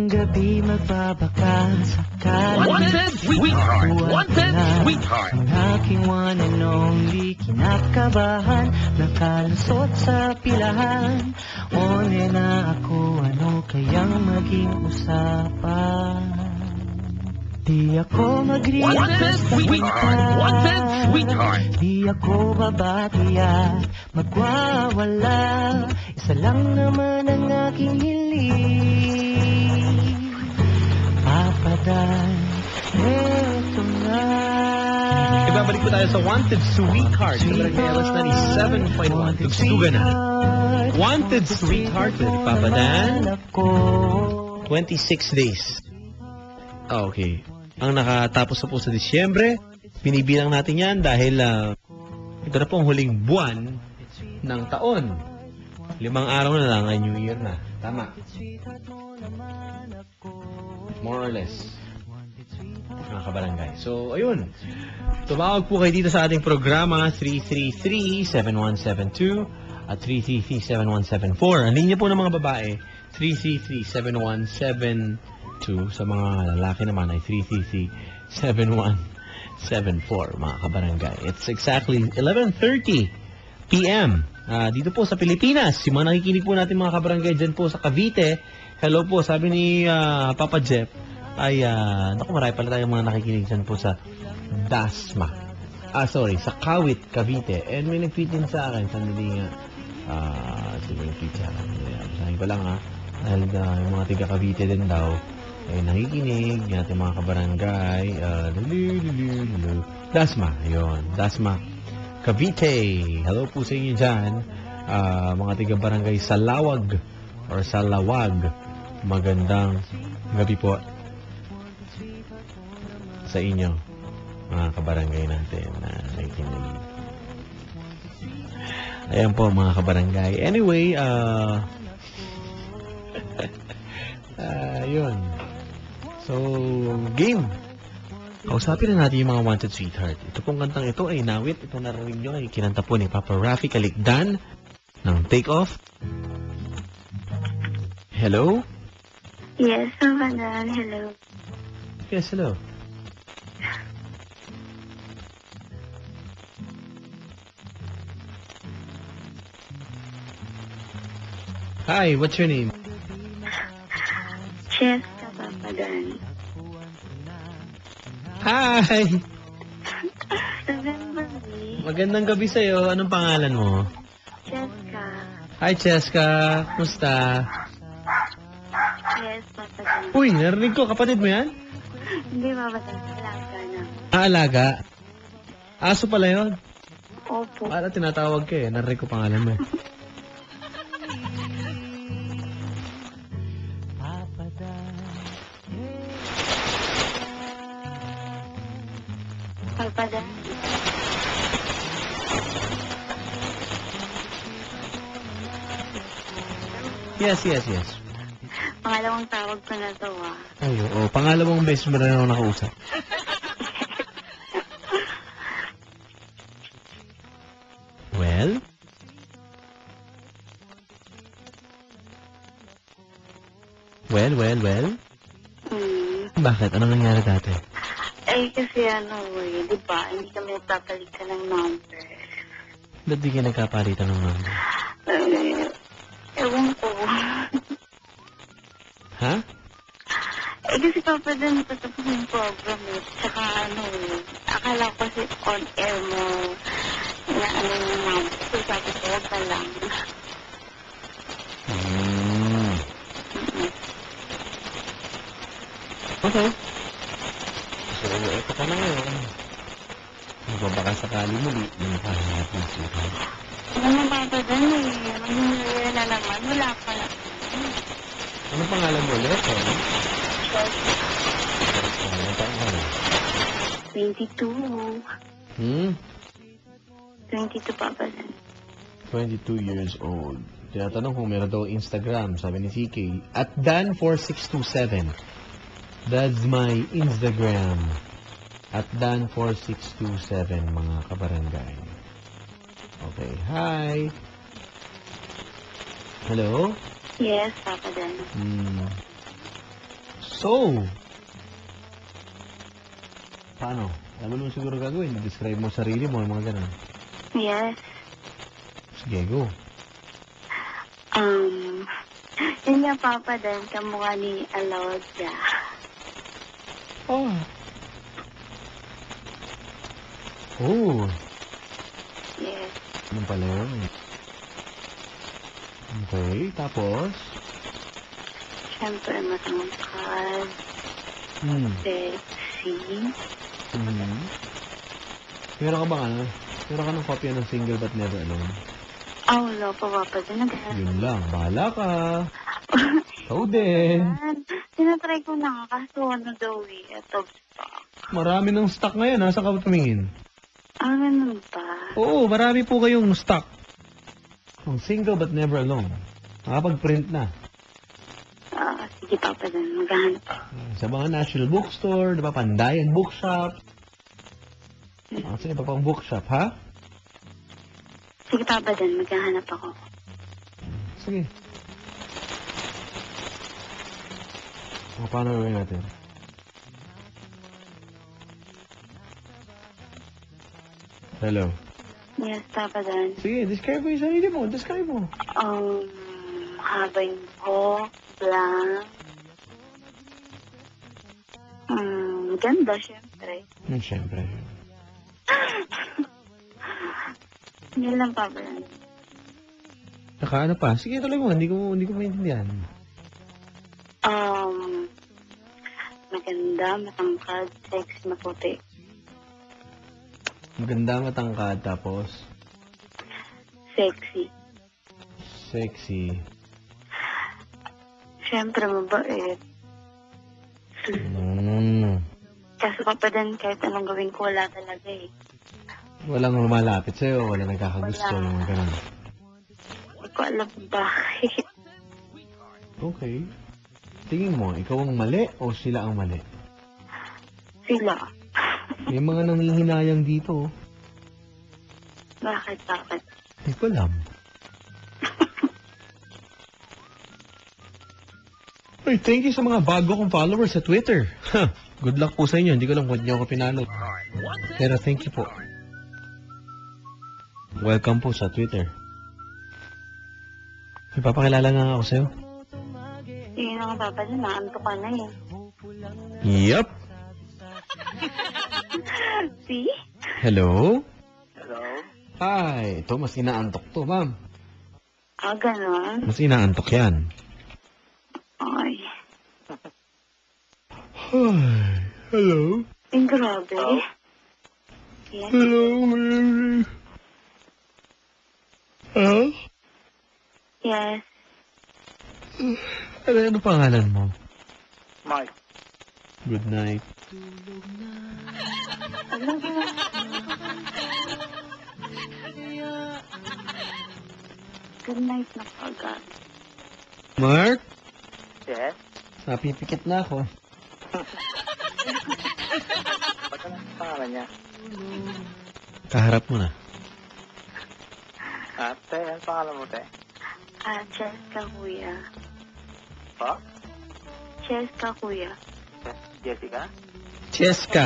gabi magbabaka sakali Wanted Sweetheart! Wanted Sweetheart! Ang aking one and only kinakabahan nakalusot sa pilahan. One na ako, ano kayang maging usapan? Di ako mag-request ng Wanted Sweetheart! Di ako babati at magwawala. Isa lang naman ang aking hiling. Papadan, eto na. Ibabalik po tayo sa Wanted Sweetheart. Sa Barangay LS 97.1. Tugstugan na. Wanted Sweetheart with Papa Dan. 26 days. Okay. Ang nakatapos na po sa Disyembre, binibilang natin yan dahil ito na po ang huling buwan ng taon. 5 araw na lang ay New Year na. Tama. More or less. Mga kabarangay. So, ayun. Tumawag po kayo dito sa ating programa 333-7172 at 333-7174. Ang linya po ng mga babae 333-7172. Sa mga lalaki naman ay 333-7174, mga kabarangay. It's exactly 11:30 p.m. Dito po sa Pilipinas. Yung mga nakikinig po natin mga kabarangay dyan po sa Cavite. Hello po, sabi ni Papa Jeff ay, naku, marami pala tayong mga nakikinig dyan po sa Dasma. Sa Kawit, Cavite. And may nag-tweet din sa akin. Sandali nga. Sige, nag-tweet sa akin. Sabi ko lang dahil yung mga tiga Cavite din daw ay nakikinig yung ating mga kabarangay. Dasma. Ayun. Dasma. Cavite. Hello po sa inyo dyan. Mga tiga barangay Salawag or Salawag. Magandang gabi po sa inyo, mga kabarangay natin na nakikinig. Ayan po, mga kabarangay. Anyway, yun. So, game. Kausapin na natin yung mga Wanted Sweetheart. Ito pong kantang ito ay nawit. Ito narinig nyo ay kinanta po ni Papa Rafi Kalikdan ng Take Off. Hello? Yes, Papa Dan. Hello. Yes, hello. Hi, what's your name? Cheska, Papa Dan. Hi! November May. Magandang gabi sa'yo. Anong pangalan mo? Cheska. Hi, Cheska. Kumusta? Yes, Papa Dan. Uy, narinig ko. Kapatid mo yan? Hindi, Papa Dan. Alaga na. Alaga? Aso pala yun? Opo. Para tinatawag ka eh. Narinig ko pangalan mo eh. Papa Dan. Yes. Pangalawang tawag ko na to, Ay, oo. Pangalawang beses mo na ako nakausap. Well? Well? Bakit? Anong nangyari dati? Kasi di ba, hindi kami nagpapalitan ng number. Ba't di ka nagkapalitan ng number? Ewan ko. Ha? Kasi Papa Dan, patapos yung program Tsaka akala ko kasi on air mo na yung number. So sabi ko, wag na lang. Okay. So, ito ka na ngayon. Baka sakali muli, may nakahanap ng suka. Ano Papa Dan mag-new na naman. Wala pa na. Ano pangalan mo ulit? Ano pangalan? 22. 22, Papa Dan. 22 years old. Tinatanong kung meron daw Instagram, sabi ni CK. At Dan4627. That's my Instagram. At Dan4627, mga kabarangay. Okay, hi. Hello? Yes, Papa Dan. So, paano? Alam mo naman siguro gagawin. Describe mo sarili mo, mga ganun. Yes. Sige, go. Yun nga, Papa, din kamukha ni Alodia. Oh. Oh. Yes. Ano pala yun? Okay, tapos? Siyempre, matangkad, sexy. Meron ka bang ano? Meron ka ng kopya ng Single But Never Alone? Wala pa, Papa, din. Yun lang, bahala ka. Ikaw din. Tinatry ko na, kaso ano daw eh, ito stock. Marami ng stock ngayon, ha? Saan ka ba tumingin? Ganun ba? Oo, marami po kayong stock. Ang Single But Never Alone. Nakapag-print na. Sige, Papa, din. Maghahanap ako. Sa mga National Bookstore, di ba? Pandayan Bookshop. Sa iba pang bookshop, ha? Sige, Papa, din. Maghahanap ako. Sige. Paano gawin natin? Hello? Yes, Papa, din. Sige, describe mo yung sarili mo. Describe mo. Haba yung buhok, blank. Ganda, syempre. Siyempre. Yun lang, Papa, din. Saka ano pa? Sige, tuloy mo. Hindi ko maintindihan. Maganda, matangkad, sexy, maputi. Maganda, matangkad, tapos Sexy. sexy. Siyempre, mabait. Kaso, Papa, din, kahit anong gawin ko, wala talaga eh. Walang lumalapit sa'yo, walang nagkakagusto, Wala. mga ganun. Hindi ko alam bakit. Okay. Tingin mo, ikaw ang mali o sila ang mali? Sila. May mga nanghihinayang dito. Bakit? Hindi ko alam. Ay, thank you sa mga bago kong followers sa Twitter. Good luck po sa inyo. Hindi ko alam kung niyo ako pinalo. Pero thank you po. Welcome po sa Twitter. May papakilala nga ako sa'yo. Sige na nga, Papa, din. Naanto ka na eh. Yup. See? Hello? Hello? Hi. Ito, mas inaantok to, ma'am. Ganon. Mas inaantok yan. Ay. Hi. Hello? Grabe. Yes. Hello, Mary. Huh? Yes. Ano pangalan mo? Mike. Good night. Good night na kagad. Mark? Yes? Napipikit na ako. Ba't ano ang pangalan niya? Kaharap mo na. Te, ano pangalan mo, te? Cheska, kuya. Pa? Cheska, kuya. Jessica? Cheska.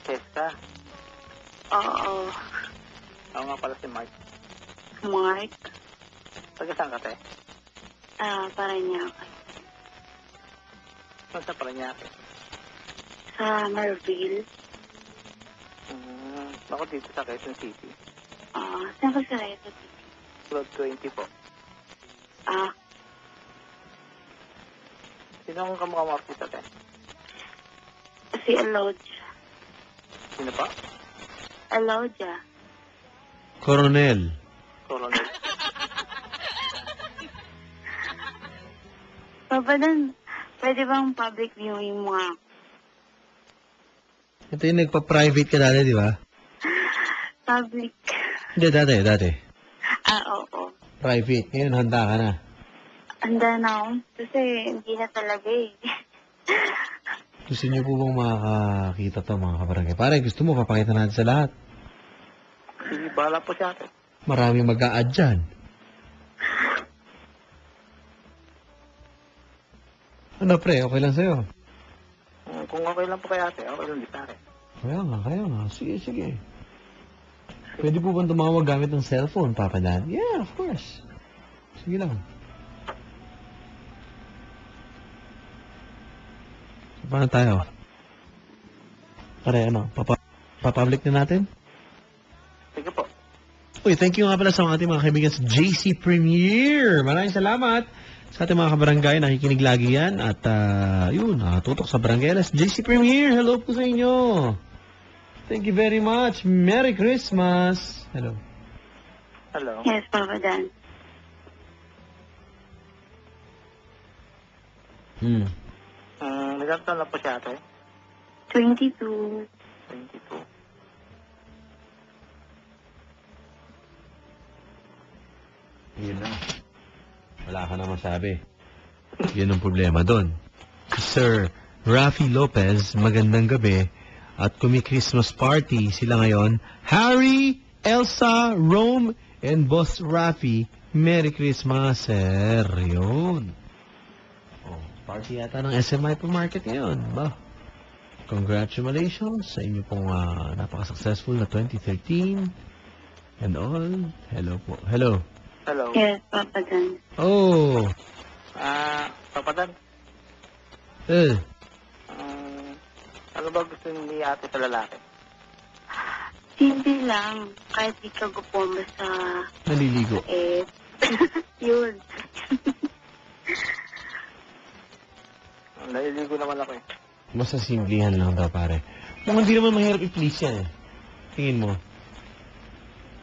Jessica? Oo. Ako nga pala si Mike. Mark. Taga saan ka, te? Paranaque. Saan sa Paranaque? Sa Marville. Ako dito sa Quezon City. Saan ka sa Reto? Road 20 po. Sino ang kamukha mo artista, te? Si Alodia. Sino pa? Alodia. Coronel. Coronel. Papa, din, pwede bang public viewing mo nga? Ito yung nagpa-private ka dati, di ba? Public. Hindi, dati. Oo. Private. Ngayon, handa ka na. Handa na ako. Kasi hindi na talaga eh. Gusto niyo po bang makakita to, mga kabarangay? Pare, gusto mo, papakita natin sa lahat. Sige, bahala po siya, te. Marami mag-a-add dyan. Ano pre, okay lang sa'yo? Kung okay lang po kay ate, okay lang din sa akin. Kaya nga. Sige, sige. Pwede po bang tumawag gamit ng cellphone, Papa Dan? Yeah, of course. Sige lang. So, paano tayo? Pare, ano? Papublic na natin? Sige po. Uy, thank you nga pala sa ating mga kaibigan sa JC Premier. Maraming salamat sa ating mga kabarangay. Nakikinig lagi yan. At yun, tutok sa barangay. JC Premier, hello po sa inyo. Thank you very much. Merry Christmas. Hello. Hello. Yes, Papa Dan. Nagkakataon lang po si ate. 22. 22. Yun na. Wala ka na masabi. Yun ang problema doon. Sir Rafi Lopez, magandang gabi. At kumi-Christmas party sila ngayon. Harry, Elsa, Rome, and Boss Rafi. Merry Christmas, sir. Yun. Oh, party yata ng SMI po market ngayon. Ba? Congratulations sa inyo pong napaka-successful na 2013 and all. Hello po. Hello. Hello. Yes, Papa Dan. Oh. Papa Dan, Eh. ano ba gusto ni ate sa lalaki? Hindi lang. Kahit di ka gupo basta Naliligo. yun. Naliligo naman ako eh. Basta simplihan lang daw, pare. Kung hindi naman mahirap i-please yan eh. Tingin mo.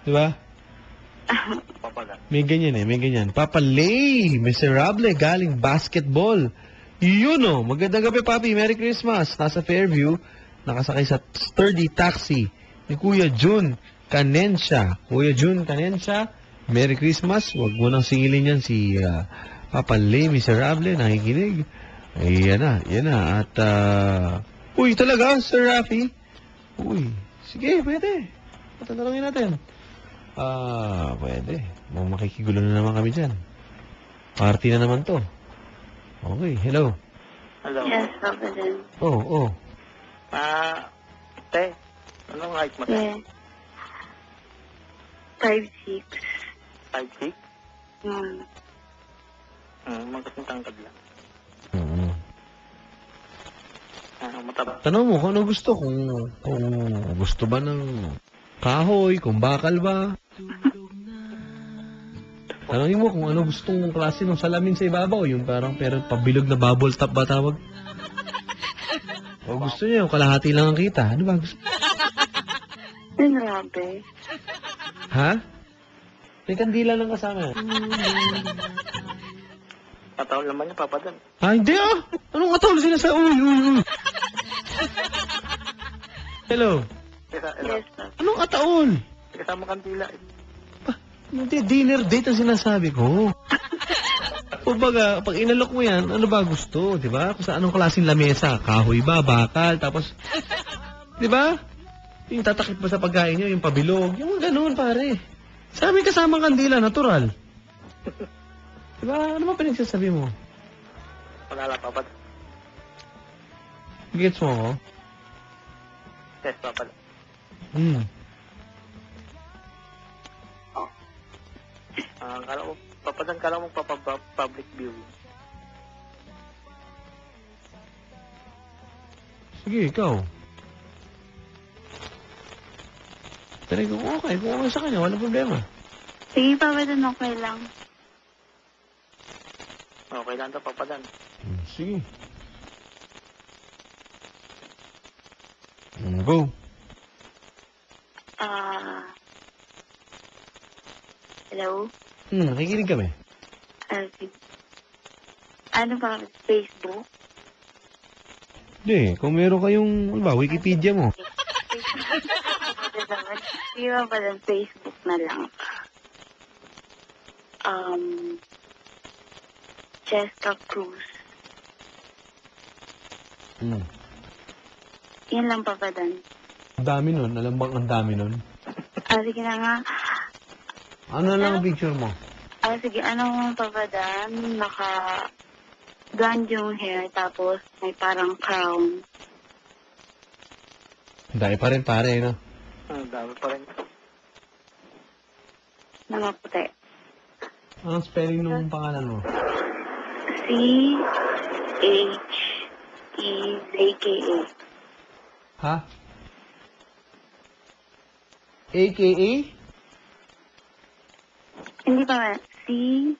Diba? Papa Dan. May ganyan eh, may ganyan. Papa Lay, miserable, galing basketball. Yun oh, magandang gabi, Papi. Merry Christmas. Nasa Fairview, nakasakay sa sturdy taxi ni Kuya Jun Canensya. Kuya Jun Canensya, Merry Christmas. Huwag mo nang singilin yan si Papa Lay, miserable, nakikinig. Ay, yan na. At, uy, talaga, Sir Rafi? Uy, sige, pwede. Patanalangin natin. Pwede. Makikigulo na naman kami dyan. Party na naman to. Okay, hello. Hello. Yes, Papa Dan. Oh. Te, anong height mo, te? Yeah. 5'6". 5'6"? Hmm. Magkasing tangkad lang. Mm. Mataba. Tanong mo kung ano gusto. Kung gusto ba ng kahoy, kung bakal ba. Tanongin mo kung ano gustong klase ng salamin sa ibabaw. Yung parang pero pabilog na bubble top ba tawag? O gusto niya, yung kalahati lang ang kita. Ano ba gusto? Grabe. Ha? May kandila lang kasama. Kataon naman niya, Papa Dan. Hindi ah! Anong katawag sinasabi? Uy. Hello? Yes, Papa. Anong kataon? Kasama kandila eh. Hindi, dinner date ang sinasabi ko. Kumbaga, pag inalok mo yan, ano ba gusto? Di ba? Kung sa anong klaseng lamesa? Kahoy ba? Bakal? Tapos, di ba? Yung tatakip mo sa pagkain nyo, yung pabilog. Yung ganun, pare. Sa amin kasama kandila, natural. Di ba? Ano ba pinagsasabi mo? Wala lang, Papa Dan. Gets mo ako? Yes, Papa Dan. Kala mo, Papa Dan, kala mo public viewing. Sige, ikaw. Tari kung okay sa kanya, walang problema. Sige, Papa Dan, okay lang. Okay lang daw, Papa Dan. Sige. Go. Hello? Nakikinig kami. Sige. Ano ba? Facebook? Hindi, kung meron kayong, ano ba, Wikipedia mo. Hindi ba pa lang Facebook na lang? Jessica Cruz. Yan lang, Papa Dan. Ang dami nun. Alam bang ang dami nun? Sige na nga. Ano lang ang picture mo? Sige, ano Papa Dan? blonde yung hair, tapos may parang crown. Dahil pa rin pare, no? Dami pa rin. Na maputi. Anong spelling ng pangalan mo? C-H-E-Z-K-A. Ha? AKA? Hindi pa. C-H-E-K-A.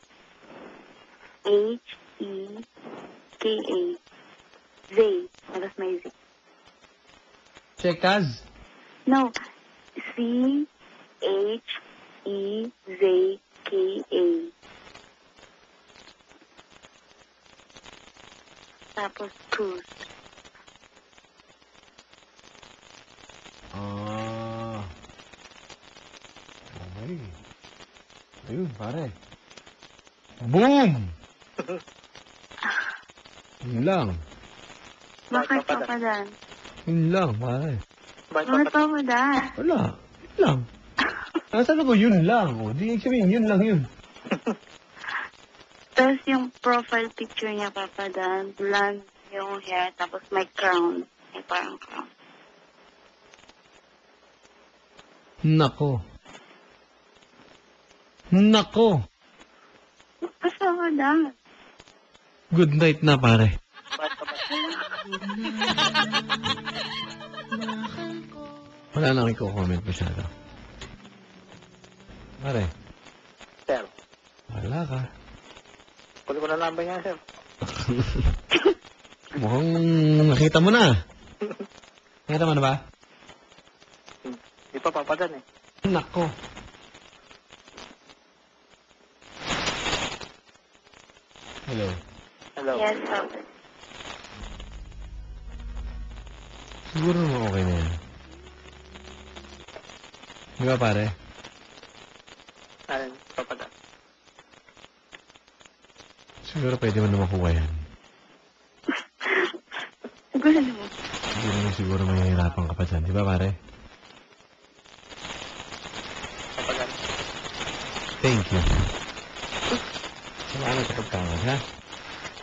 Zay. Tapos may Z. Checkaz? No. C-H-E-Z-K-A. Tapos Cruz. Ah. Okay. Ayun, pare. Boom! Yun lang. Bakit pa Dan? Yun lang, pare. Bakit pa Dan? Wala. Yun lang. Sabi ko, yun lang. O, di sabihin, yun lang yun. Tapos yung profile picture niya, Papa Dan, blonde yung hair, tapos may crown. May parang crown. Nako. Nako. Basta Papa Dan. Good night na, pare. Wala nang i-comment masyado. Pare, Sir, wala ka. kunin ko na number niya, sir. Mukhang nakita mo na. Nakita mo na ba? Di pa papadan eh. Nako. Hello. Hello. Yes, Papa. Siguro naman okay na yan. Di ba, pare? Ayun, papadan. Siguro pwede mo na makuha yan. Siguro mo. Hindi naman siguro mahihirapan ka pa dyan. Di ba, pare? Papadan. Thank you. Salamat sa pagkawad, ha?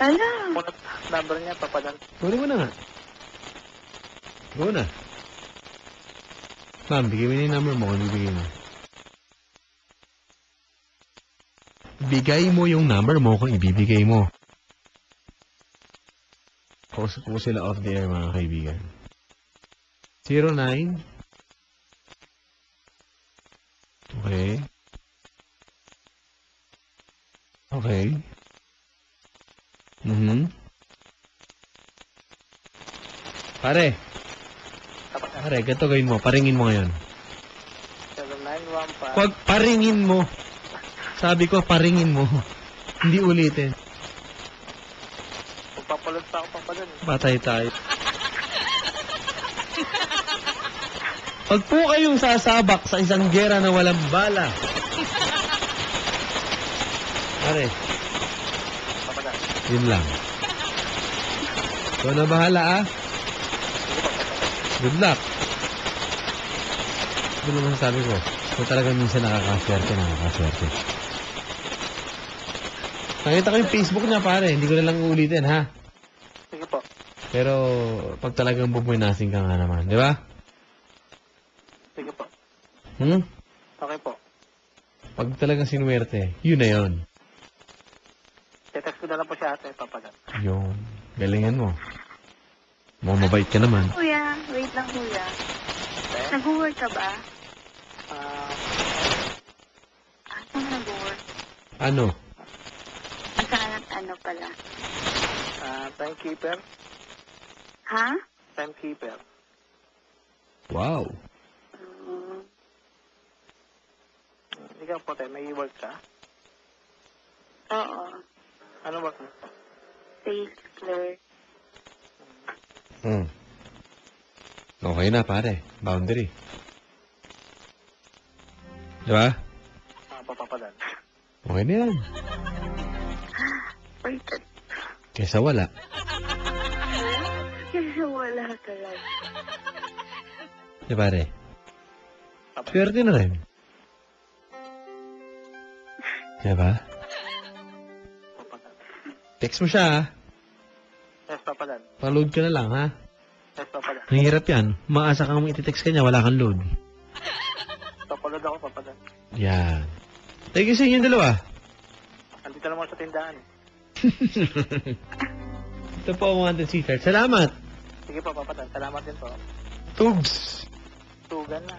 Ala. Muna number niya, papadan. Kunin mo na nga. Go na. Ma'am, bigay mo na yung number mo kung bibigay mo. Bigay mo yung number mo kung ibibigay mo. Kausap ko sila off the air, mga kaibigan. 09. Okay. Okay. Pare, Papadan. pare, ganito gawin mo. Paringin mo ngayon. 0915. Pag paringin mo. Sabi ko, paringin mo. Hindi ulitin. Magpapalot pa ako, papadan. Patay tayo. Pag po kayong sasabak sa isang gera na walang bala. Pare, Papadan. yun lang. Ikaw na bahala, ah. Sige, papadan. Good luck. Ito naman sabi ko. Kung talagang minsan nakakaswerte, nakakaswerte. Nakita ko yung Facebook niya, pare. Hindi ko na lang uulitin, ha? Sige po. Pero, pag talagang bumuinasing ka nga naman, di ba? Sige po. Okay po. Pag talagang sinuwerte, yun na yun. Tetext ko na lang po siya ate, papadan. Yung, galingan mo. Mukhang mabait ka naman. Kuya, wait lang kuya. Okay? Nag-work ka ba? Saan ka nag-work? Ano? Saan at ano pala? Timekeeper. Ha? Timekeeper. Wow. Ikaw po tayo, may work ka? Oo. Ano work mo? Sales clerk. Okay na, pare. Boundary. Di ba? Papadan. Okay na yan. Wait. Kesa wala. Kasi wala talaga. Di pare? Swerte na rin. Di ba? Papadan. Text mo siya, ha? Yes, Papa Dan. Pa-load ka na lang, ha? Yes, Papa Dan. Mahirap yan. Maasa kang iti-text ka niya, wala kang load. Papalod ako, Papa Dan. Yan. Thank you sa inyong dalawa. Andito lang ako sa tindahan. Ito po ang wanted sweetheart. Salamat. Sige po, Papa Dan. Salamat din po. Tugs. Tugan na.